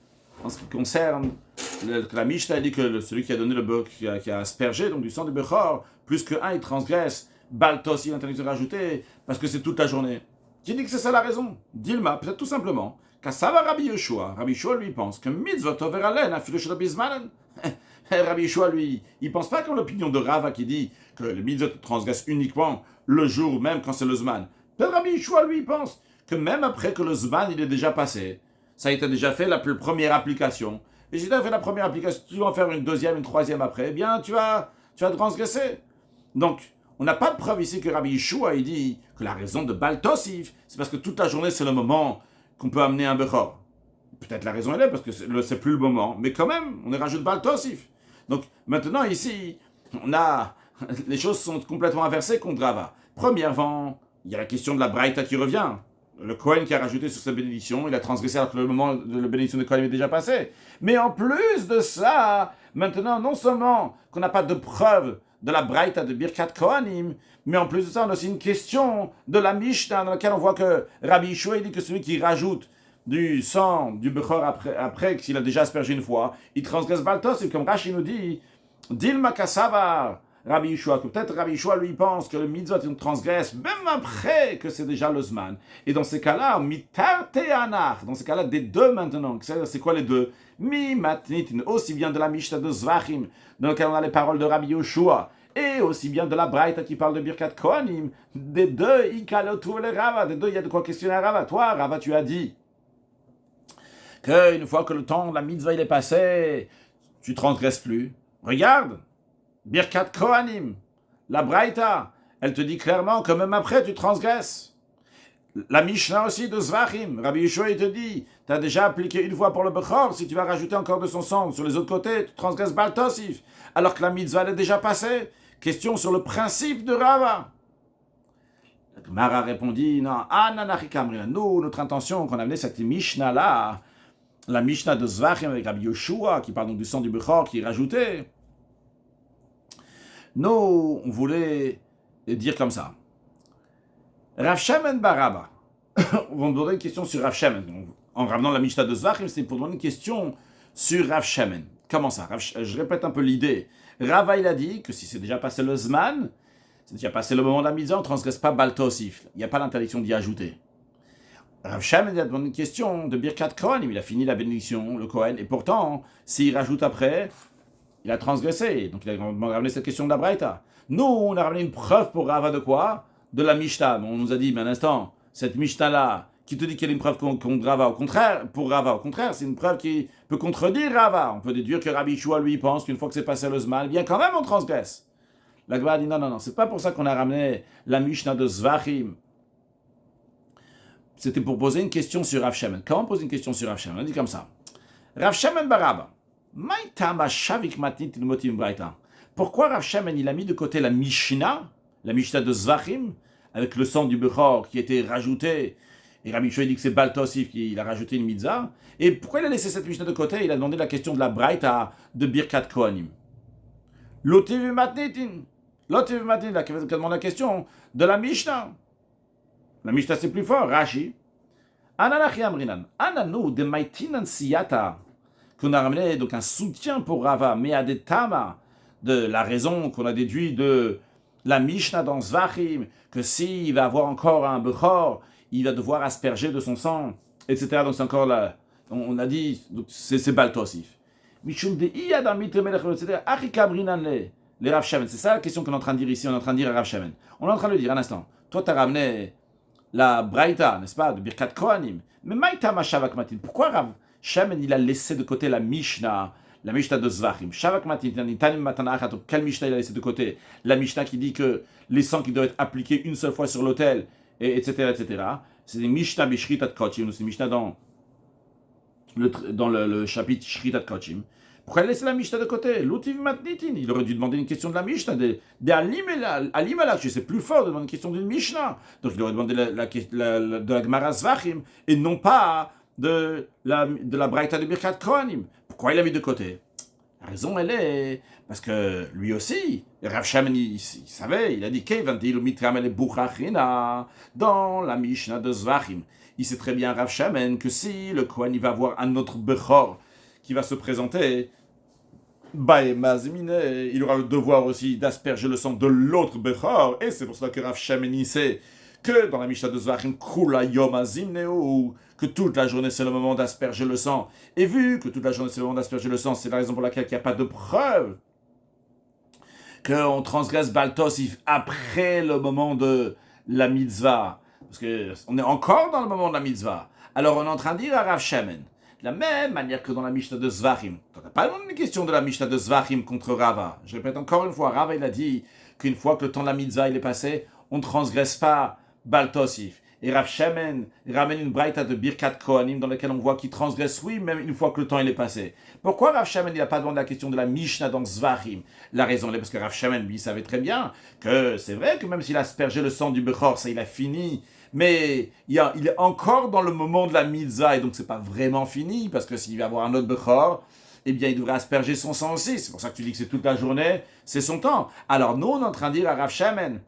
en ce qui concerne que la Mishnah dit que celui qui a donné qui a aspergé donc du sang du Bechor, plus que un, il transgresse, Baltos, il a interdit de rajouter, parce que c'est toute la journée. Qui dit que c'est ça la raison? Dilma, peut-être tout simplement, Kassava Rabbi Yeshua. Rabbi Yeshua lui pense que mitzvot over alen, afiloshel bizmanan. Rabbi Yeshua lui, il pense pas comme l'opinion de Rava qui dit que le mitzvot transgresse uniquement le jour, même quand c'est le zman. Rabbi Yeshua lui, il pense que même après que le zman il est déjà passé, ça a été déjà fait la première application. Et si tu as fait la première application, tu vas en faire une deuxième, une troisième après, eh bien tu vas transgresser. Donc, on n'a pas de preuve ici que Rabbi Yeshua il dit que la raison de Baltosif, c'est parce que toute la journée c'est le moment qu'on peut amener un Bechor. Peut-être la raison elle est parce que c'est plus le moment, mais quand même, on y rajoute Baltosif. Donc maintenant ici, les choses sont complètement inversées contre Rava. Premièrement, il y a la question de la Braïta qui revient. Le Kohen qui a rajouté sur sa bénédiction, il a transgressé alors que le moment de la bénédiction de Kohen est déjà passé. Mais en plus de ça, maintenant, non seulement qu'on n'a pas de preuve de la Braïta de Birkat Kohanim, mais en plus de ça, on a aussi une question de la Mishnah dans laquelle on voit que Rabbi Yeshua dit que celui qui rajoute du sang, du Bechor après qu'il a déjà aspergé une fois, il transgresse Baltos, et comme Rashi nous dit, Dilma Kassavar, Rabbi Yeshua, que peut-être Rabbi Yeshua lui pense que le mitzvot transgresse même après que c'est déjà le Zman. Et dans ces cas-là, mitarte anach, dans ces cas-là, des deux maintenant, c'est quoi les deux? Mi matnitin, aussi bien de la Mishnah de Zvachim, dans lequel on a les paroles de Rabbi Yeshua, et aussi bien de la Braïta qui parle de Birkat Kohanim, des deux, ikalotu le Rava, des deux, il y a de quoi questionner à Rava. Toi, Rava, tu as dit qu'une fois que le temps de la mitzvah il est passé, tu transgresses plus. Regarde, Birkat Kohanim, la Braïta, elle te dit clairement que même après tu transgresses. La Mishnah aussi de Zvachim, Rabbi Yeshua il te dit, tu as déjà appliqué une fois pour le Bechor, si tu vas rajouter encore de son sang sur les autres côtés, tu transgresses Baltosif, alors que la mitzvah elle est déjà passée. Question sur le principe de Rava. Mara répondit, non, nous, notre intention qu'on a amené cette Mishnah-là, la Mishnah de Zvachim avec Rabbi Yeshua, qui parle donc du sang du Bechor, qui est rajouté, nous, on voulait dire comme ça. Rav Shemen Baraba. On va me donner une question sur Rav Shemen. En ramenant la Mishnah de Zvachim, c'est pour donner une question sur Rav Shemen. Comment ça? Je répète un peu l'idée. Rava, il a dit que si c'est déjà passé le Zman, c'est déjà passé le moment de la mitzvah, on ne transgresse pas Baltosif. Il n'y a pas l'interdiction d'y ajouter. Rav Shemen a demandé une question de Birkat Kohen, il a fini la bénédiction, le Kohen, et pourtant, s'il rajoute après, il a transgressé. Donc il a ramené cette question de la Braïta. Nous, on a ramené une preuve pour Rava de quoi? De la Mishnah. On nous a dit, mais un instant, cette Mishnah-là, qui te dit qu'elle est une preuve contre Rava, au contraire, pour Rava, au contraire, c'est une preuve qui peut contredire Rava. On peut déduire que Rabbi Yeshua, lui, pense qu'une fois que c'est passé le Zman, bien quand même on transgresse. La Gemara dit, non, c'est pas pour ça qu'on a ramené la Mishnah de Zvachim. C'était pour poser une question sur Rav Shemen. Comment poser une question sur Rav Shemen? On dit comme ça. Rav Shemen Baraba. Pourquoi Rav Shemen, il a mis de côté la Mishnah la Mishnah de Zvachim, avec le sang du Bechor qui était rajouté, et Rabbi Shua dit que c'est Baltosif qui a rajouté une mitzvah. Et pourquoi il a laissé cette Mishnah de côté? Il a demandé la question de la Braïta de Birkat Kohanim. L'Otev Matnitin. L'Otev Matnitin, il a demandé la question de la Mishnah. La Mishnah c'est plus fort, Rashi. Ananachi Amrinan. Ananu de Maitinan Siyata. Qu'on a ramené donc un soutien pour Rava, mais à des tamas de la raison qu'on a déduit de la Mishnah dans Zvachim, que s'il va avoir encore un Bechor, il va devoir asperger de son sang, etc. Donc c'est encore là, on a dit, c'est Baltosif. C'est ça la question qu'on est en train de dire ici, on est en train de dire à Rav Shemen. On est en train de le dire un instant. Toi, tu as ramené la Braïta, n'est-ce pas, de Birkat Kohanim. Mais Maïtama Shavak Matin, pourquoi Rav Shemen, il a laissé de côté la Mishnah de Zvachim? Shavak Matin, quelle Mishnah il a laissé de côté? La Mishnah qui dit que les sangs qui doivent être appliqués une seule fois sur l'autel, etc., etc. C'est des Mishnah Bishritat Kochim, c'est des Mishnah dans le chapitre Shritat Kochim. Pourquoi il a laissé la Mishnah de côté? L'outiv matnitin, il aurait dû demander une question de la Mishnah, de Alimelach, c'est plus fort de demander une question d'une Mishnah. Donc il aurait demandé de la Gemara Zvachim, et non pas de la Braïta de Birkat Kohanim. Pourquoi il l'a mis de côté? La raison, elle est parce que lui aussi, Rav Shemen, il savait, il a dit dans la Mishnah de Zvachim. Il sait très bien, Rav Shemen, que si le Kohen va avoir un autre Bechor qui va se présenter, il aura le devoir aussi d'asperger le sang de l'autre Bechor. Et c'est pour cela que Rav Shemen sait que dans la Mishnah de Zvachim, que toute la journée c'est le moment d'asperger le sang. Et vu que toute la journée c'est le moment d'asperger le sang, c'est la raison pour laquelle il n'y a pas de preuve qu'on transgresse Baltosif après le moment de la mitzvah. Parce qu'on est encore dans le moment de la mitzvah. Alors on est en train de dire à Rav Shemen, de la même manière que dans la Mishnah de Zvachim. On n'a pas une question de la Mishnah de Zvachim contre Rava. Je répète encore une fois, Rava il a dit qu'une fois que le temps de la mitzvah il est passé, on ne transgresse pas Baltosif. Et Rav Shemen ramène une braïta de Birkat Kohanim dans laquelle on voit qu'il transgresse, oui, même une fois que le temps il est passé. Pourquoi Rav Shemen n'a pas demandé la question de la Mishnah dans Zvachim? La raison est parce que Rav Shemen, lui, savait très bien que c'est vrai que même s'il a aspergé le sang du Bechor, ça il a fini, mais il est encore dans le moment de la mitzvah, et donc c'est pas vraiment fini, parce que s'il va avoir un autre Bechor, eh bien il devrait asperger son sang aussi. C'est pour ça que tu dis que c'est toute la journée, c'est son temps. Alors nous, on est en train de dire à Rav Shemen,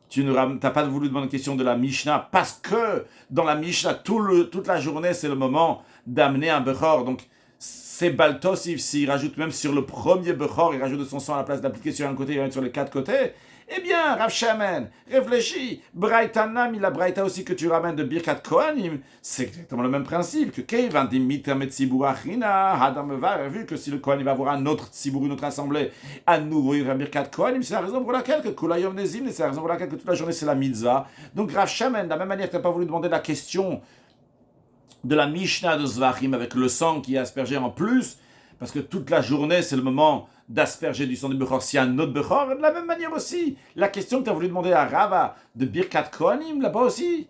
tu n'as pas voulu demander une question de la Mishnah, parce que dans la Mishnah, toute la journée, c'est le moment d'amener un Bechor. Donc, c'est Baltosif, s'il rajoute même sur le premier Bechor, il rajoute de son sang à la place d'appliquer sur un côté, il va mettre sur les quatre côtés. Eh bien, Rav Shemen, réfléchis. Braïta Nami, la Braïta aussi que tu ramènes de Birkat Kohanim, c'est exactement le même principe que Keivan Dimitam et Tzibur Achina, Hadam Var, vu que si le Kohanim va avoir un autre Tzibur, une autre assemblée, à nouveau il va Birkat Kohanim, c'est la raison pour laquelle que Kulayom Nezim, c'est la raison pour laquelle que toute la journée c'est la mitzvah. Donc Rav Shemen, de la même manière que tu n'as pas voulu demander la question de la Mishnah de Zvachim avec le sang qui est aspergé en plus, parce que toute la journée c'est le moment d'asperger du sang du Bechor, s'il y a un autre Bechor, de la même manière aussi. La question que tu as voulu demander à Rava de Birkat Kohanim, là-bas aussi,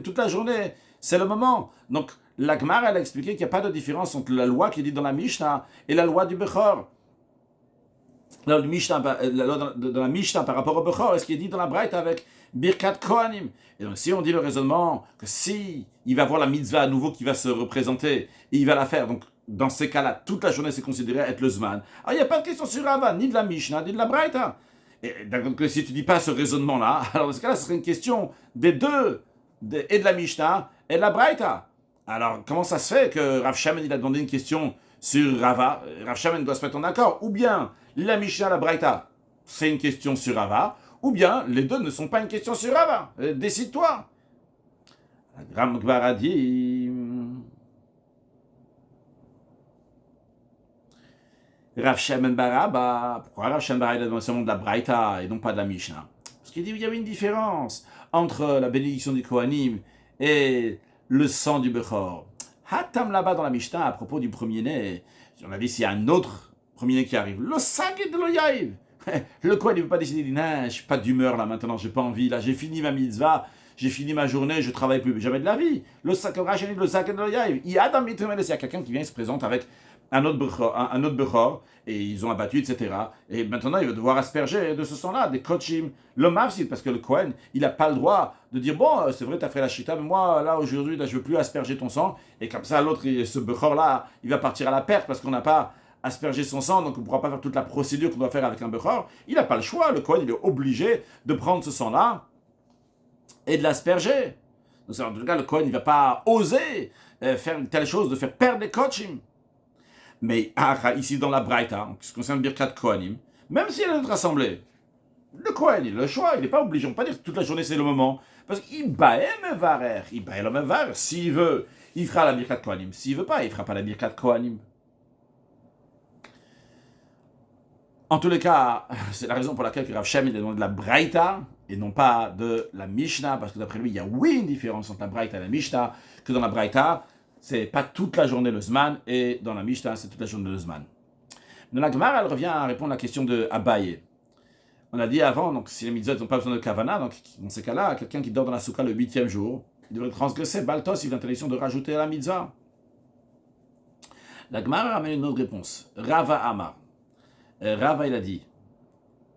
toute la journée, c'est le moment. Donc, la Gemara, elle a expliqué qu'il n'y a pas de différence entre la loi qui est dite dans la Mishnah et la loi du Bechor. La loi dans la Mishnah par rapport au Bechor, est-ce qu'il est dit dans la Braïta avec Birkat Kohanim? Et donc, si on dit le raisonnement que si il va avoir la mitzvah à nouveau qui va se représenter, et il va la faire, donc dans ces cas-là, toute la journée, c'est considéré être le Zman. Alors, il n'y a pas de question sur Rava, ni de la Mishnah, ni de la Braïta. Et donc, si tu ne dis pas ce raisonnement-là, alors dans ce cas-là, ce serait une question des deux, et de la Mishnah, et de la Braïta. Alors, comment ça se fait que Rav Shemen, il a demandé une question sur Rava? Rav Shemen doit se mettre en accord. Ou bien, la Mishnah, la Braïta, c'est une question sur Rava, ou bien, les deux ne sont pas une question sur Rava. Décide-toi. La Gram Gvara dit... Rav Shemen Baraba, pourquoi Rav Shemen Baraba est dans le monde de la Braïta et non pas de la Mishnah? Parce qu'il dit qu'il y avait une différence entre la bénédiction du Kohanim et le sang du Bechor. Hatam là-bas dans la Mishnah, à propos du premier-né, on a dit s'il y a un autre premier-né qui arrive, le Saged de l'Oyaïv. Le Kohen ne peut pas décider, il dit non, je ne suis pas d'humeur là maintenant, j'ai pas envie, là j'ai fini ma mitzvah, j'ai fini ma journée, je travaille plus, jamais de la vie. Le Saged de l'Oyaïv, il y a quelqu'un qui vient et se présente avec un autre Bechor, et ils ont abattu, etc. Et maintenant, il va devoir asperger de ce sang-là, des Kochim, le Mafsid, parce que le Kohen, il n'a pas le droit de dire, bon, c'est vrai, tu as fait la Shita, mais moi, là, aujourd'hui, là, je ne veux plus asperger ton sang, et comme ça, l'autre, ce Bechor-là, il va partir à la perte, parce qu'on n'a pas aspergé son sang, donc on ne pourra pas faire toute la procédure qu'on doit faire avec un Bechor. Il n'a pas le choix, le Kohen, il est obligé de prendre ce sang-là et de l'asperger. Donc, en tout cas, le Kohen, il ne va pas oser faire une telle chose, de faire perdre des Kochim. Mais ici dans la Braïta, en ce qui concerne Birkat Kohanim, même s'il y a notre assemblée, le Kohen, il a le choix, il n'est pas obligé. On ne peut pas dire que toute la journée c'est le moment. Parce qu'il baem varer, il baem varer. S'il veut, il fera la Birkat Kohanim. S'il ne veut pas, il ne fera pas la Birkat Kohanim. En tous les cas, c'est la raison pour laquelle Rav Shem il a demandé de la Braïta et non pas de la Mishnah, parce que d'après lui, il y a oui une différence entre la Braïta et la Mishnah, que dans la Braïta, c'est pas toute la journée le Zman, et dans la Mishnah, c'est toute la journée le Zman. Dans la Gemara, elle revient à répondre à la question de Abaye. On a dit avant, donc si les mitzvot n'ont pas besoin de Kavana, donc dans ces cas-là, quelqu'un qui dort dans la soukha le 8e jour, il devrait transgresser Baltos, il a l'interdiction de rajouter à la mitzvah. La Gemara ramène une autre réponse. Rava Amar. Rava, il a dit.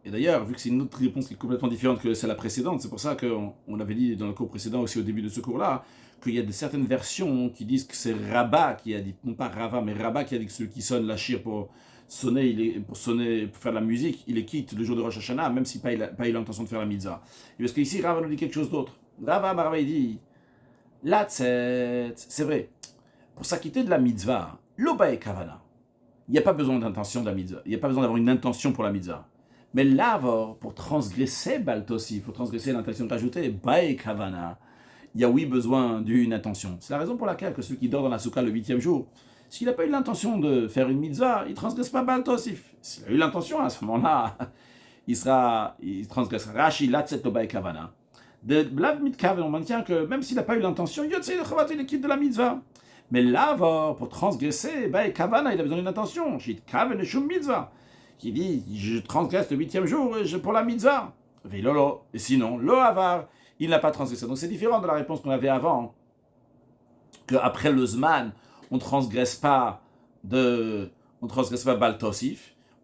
Et d'ailleurs, vu que c'est une autre réponse qui est complètement différente que celle précédente, c'est pour ça qu'on avait dit dans le cours précédent aussi au début de ce cours-là, qu'il y a certaines versions qui disent que c'est Rabba qui a dit, non pas Rava, mais Rabba qui a dit que celui qui sonne la shir pour sonner, pour faire de la musique, il les quitte le jour de Rosh Hashanah, même s'il n'a pas eu l'intention de faire la mitzvah. Et parce qu'ici, Rava nous dit quelque chose d'autre. Rava, il dit, c'est vrai, pour s'acquitter de la mitzvah, l'oba et kavana. Il n'y a pas besoin d'intention de la mitzvah. Il n'y a pas besoin d'avoir une intention pour la mitzvah. Mais l'avor, pour transgresser Baltosi, pour transgresser l'intention de rajouter, Bae Kavana, il y a oui besoin d'une intention. C'est la raison pour laquelle que celui qui dort dans la soukha le 8e jour, s'il n'a pas eu l'intention de faire une mitzvah, il ne transgresse pas Baltosif. S'il a eu l'intention, à ce moment-là, il transgressera. Rashi, Latzet Bae Kavana. De Blav Mitkaven, on maintient que même s'il n'a pas eu l'intention, Yotzei de Chavat, il quitte de la mitzvah. Mais l'avor, pour transgresser, Bae Kavana, il a besoin d'une intention. Shit Kaven Shum Mitzvah. Qui dit, je transgresse le 8e jour pour la mitzvah. Et sinon, lo avar, il n'a pas transgressé. Donc c'est différent de la réponse qu'on avait avant, qu'après le zman, on ne transgresse pas baltosif, on ne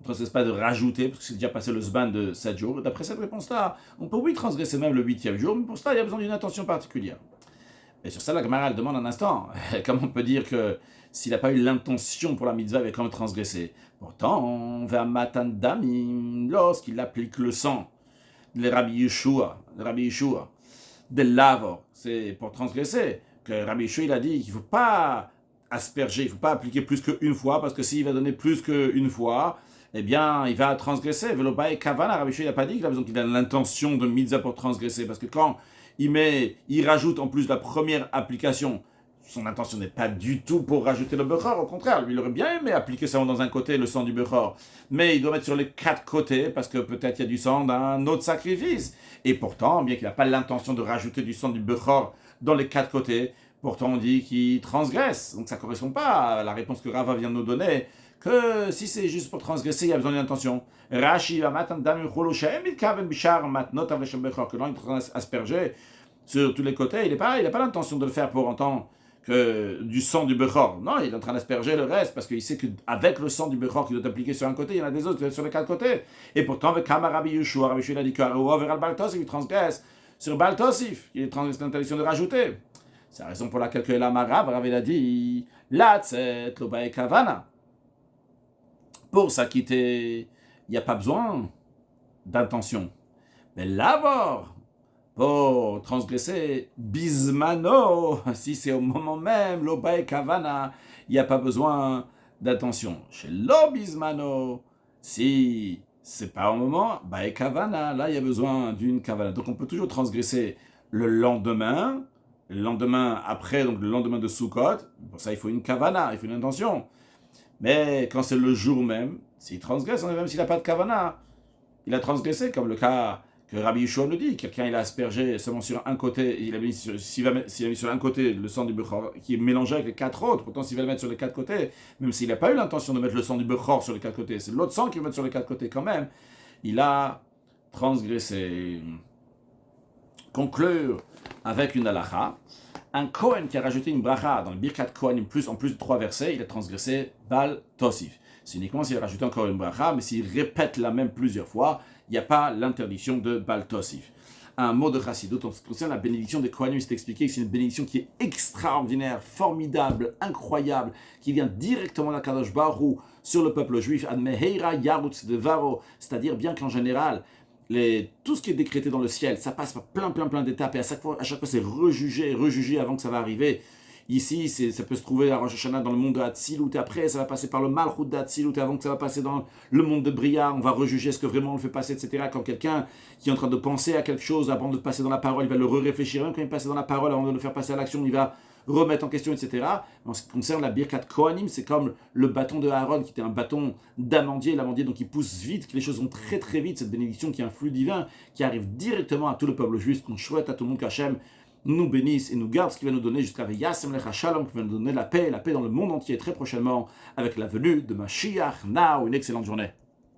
transgresse pas de rajouter, parce que c'est déjà passé le zman de 7 jours. Et d'après cette réponse-là, on peut oui transgresser même le 8e jour, mais pour cela, il y a besoin d'une attention particulière. Et sur ça, la Gemara elle demande un instant, comment on peut dire que s'il n'a pas eu l'intention pour la mitzvah, il va quand même transgresser. Pourtant, vers Matan Damim, lorsqu'il applique le sang, le Rabbi Yeshua, de l'avor, c'est pour transgresser, que Rabbi Yeshua il a dit qu'il ne faut pas asperger, il ne faut pas appliquer plus qu'une fois, parce que s'il va donner plus qu'une fois, eh bien, il va transgresser. Velobae Kavana, Rabbi Yeshua il n'a pas dit qu'il a besoin qu'il ait l'intention de mitzvah pour transgresser, parce que quand il rajoute en plus la première application, son intention n'est pas du tout pour rajouter le Bechor, au contraire, lui il aurait bien aimé appliquer seulement dans un côté le sang du Bechor, mais il doit mettre sur les 4 côtés, parce que peut-être il y a du sang d'un autre sacrifice. Et pourtant, bien qu'il n'a pas l'intention de rajouter du sang du Bechor dans les 4 côtés, pourtant on dit qu'il transgresse. Donc ça ne correspond pas à la réponse que Rava vient de nous donner, que si c'est juste pour transgresser, il y a besoin d'une intention. Rashi va matan damim cholo she'em mitkaven bishar matnot avlechem Bechor, que l'on est aspergé sur tous les côtés, il n'a pas l'intention de le faire pour entendre que du sang du Bechor. Non, il est en train d'asperger le reste, parce qu'il sait qu'avec le sang du Bechor qu'il doit appliquer sur un côté, il y en a des autres sur les 4 côtés. Et pourtant, avec Kama Rabbi Yeshua, Rabbi Yeshua a dit qu'Aroua vers Baltosif, il transgresse sur Baltosif, il transgresse l'interdiction de rajouter. C'est la raison pour laquelle que l'Amarav avait dit Latzet Lobae Kavana. Pour s'acquitter, il n'y a pas besoin d'intention. Mais l'avor, pour transgresser bismano, si c'est au moment même, l'obae kavana, il n'y a pas besoin d'attention. Chez l'obismano, si c'est pas au moment, bae kavana, là il y a besoin d'une kavana. Donc on peut toujours transgresser le lendemain après, donc le lendemain de Sukkot. Pour ça il faut une kavana, il faut une intention. Mais quand c'est le jour même, s'il transgresse, même s'il n'a pas de kavana, il a transgressé, comme le cas que Rabbi Yeshua nous dit. Quelqu'un il a aspergé seulement sur un côté, s'il a mis sur un côté le sang du Bechor qui est mélangé avec les 4 autres, pourtant s'il va le mettre sur les 4 côtés, même s'il n'a pas eu l'intention de mettre le sang du Bechor sur les 4 côtés, c'est l'autre sang qu'il va mettre sur les 4 côtés quand même, il a transgressé. Conclure avec une halakha, Un Kohen qui a rajouté une bracha dans le Birkat Kohanim en plus de 3 versets, il a transgressé Bal Tosif. C'est uniquement s'il a rajouté encore une bracha, mais s'il répète la même plusieurs fois, il n'y a pas l'interdiction de Bal Tosif. Un mot de Chassidut en ce qui concerne la bénédiction des Kohanim, c'est expliqué que c'est une bénédiction qui est extraordinaire, formidable, incroyable, qui vient directement d'Akadosh Baruch Hu sur le peuple juif, Ad Meheira Yarutz Devaro, c'est-à-dire bien qu'en général, tout ce qui est décrété dans le ciel, ça passe par plein d'étapes et à chaque fois c'est rejugé avant que ça va arriver. Ici, ça peut se trouver à Rosh Hashanah dans le monde de Hatzilut, et après ça va passer par le Malchut d'Hatzilut, et avant que ça va passer dans le monde de Bria, on va rejuger est-ce que vraiment on le fait passer, etc. Quand quelqu'un qui est en train de penser à quelque chose avant de passer dans la parole, il va le réfléchir, même quand il passe dans la parole, avant de le faire passer à l'action, il va remettre en question, etc. En ce qui concerne la Birkat Kohanim, c'est comme le bâton de Aaron, qui était un bâton d'amandier, l'amandier donc il pousse vite, que les choses vont très vite, cette bénédiction qui est un flux divin, qui arrive directement à tout le peuple juif, qu'on souhaite à tout le monde qu'Hachem nous bénisse et nous garde, ce qui va nous donner jusqu'à Veyasem Lecha Shalom, qui va nous donner la paix dans le monde entier très prochainement, avec la venue de Mashiach. Now, une excellente journée.